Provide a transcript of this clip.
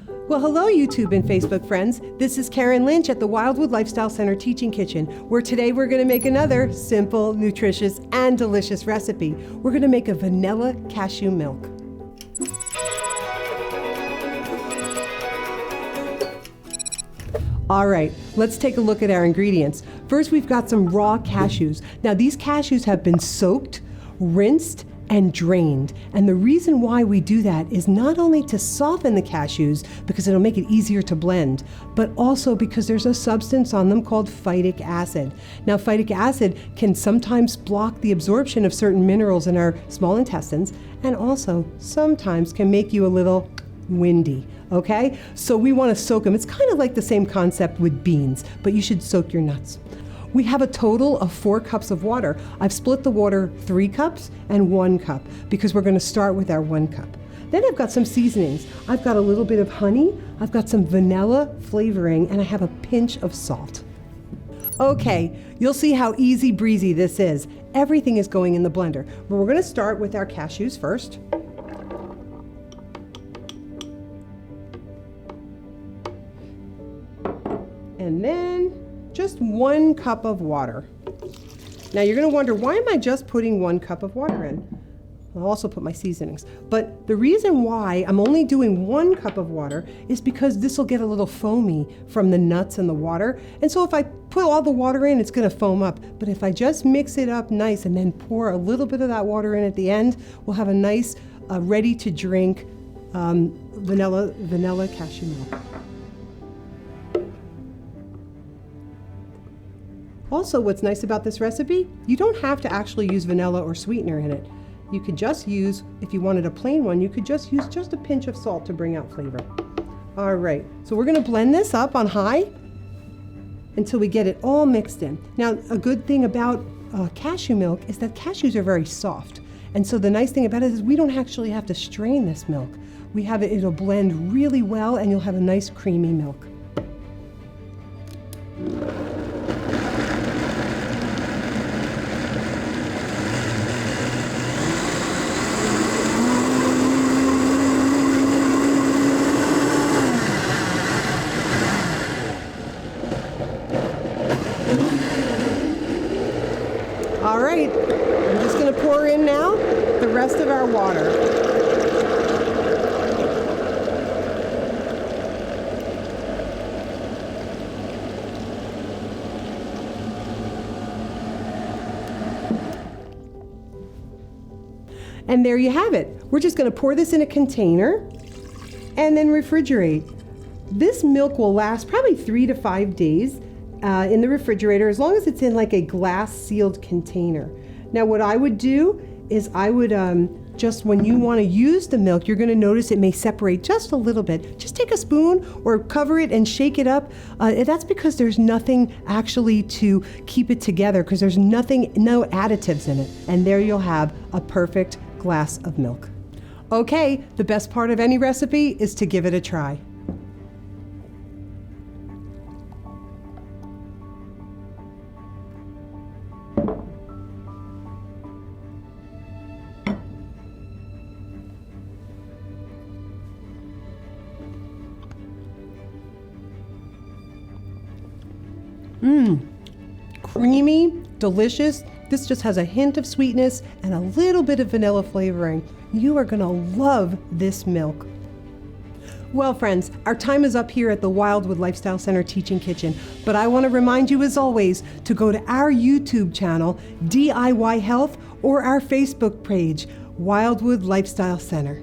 Well, hello, YouTube and Facebook friends. This is Carin Lynch at the Wildwood Lifestyle Center Teaching Kitchen, where today we're going to make another simple, nutritious, and delicious recipe. We're going to make a vanilla cashew milk. All right, let's take a look at our ingredients. First, we've got some raw cashews. Now, these cashews have been soaked, rinsed, and drained. And the reason why we do that is not only to soften the cashews, because it'll make it easier to blend, but also because there's a substance on them called phytic acid. Now, phytic acid can sometimes block the absorption of certain minerals in our small intestines, and also sometimes can make you a little windy, okay? So we want to soak them. It's kind of like the same concept with beans, but you should soak your nuts. We have a total of 4 cups of water. I've split the water 3 cups and 1 cup because we're going to start with our 1 cup. Then I've got some seasonings. I've got a little bit of honey, I've got some vanilla flavoring, and I have a pinch of salt. Okay, you'll see how easy breezy this is. Everything is going in the blender. But we're going to start with our cashews first. And then just 1 cup of water. Now you're going to wonder, why am I just putting 1 cup of water in? I'll also put my seasonings. But the reason why I'm only doing 1 cup of water is because this will get a little foamy from the nuts and the water. And so if I put all the water in, it's going to foam up. But if I just mix it up nice and then pour a little bit of that water in at the end, we'll have a nice, ready to drink vanilla cashew milk. Also, what's nice about this recipe, you don't have to actually use vanilla or sweetener in it. You could just use, if you wanted a plain one, you could just use just a pinch of salt to bring out flavor. All right, so we're gonna blend this up on high until we get it all mixed in. Now, a good thing about cashew milk is that cashews are very soft. And so the nice thing about it is we don't actually have to strain this milk. We have it, it'll blend really well and you'll have a nice creamy milk. All right, I'm just going to pour in now the rest of our water. And there you have it. We're just going to pour this in a container and then refrigerate. This milk will last probably 3 to 5 days. In the refrigerator, as long as it's in like a glass sealed container. Now what I would do is I would just when you want to use the milk, you're going to notice it may separate just a little bit. Just take a spoon or cover it and shake it up. That's because there's nothing actually to keep it together, because there's no additives in it. And there you'll have a perfect glass of milk. Okay, the best part of any recipe is to give it a try. Creamy, delicious. This just has a hint of sweetness and a little bit of vanilla flavoring. You are gonna love this milk. Well, friends, our time is up here at the Wildwood Lifestyle Center Teaching Kitchen, but I want to remind you as always to go to our YouTube channel, DIY Health, or our Facebook page, Wildwood Lifestyle Center.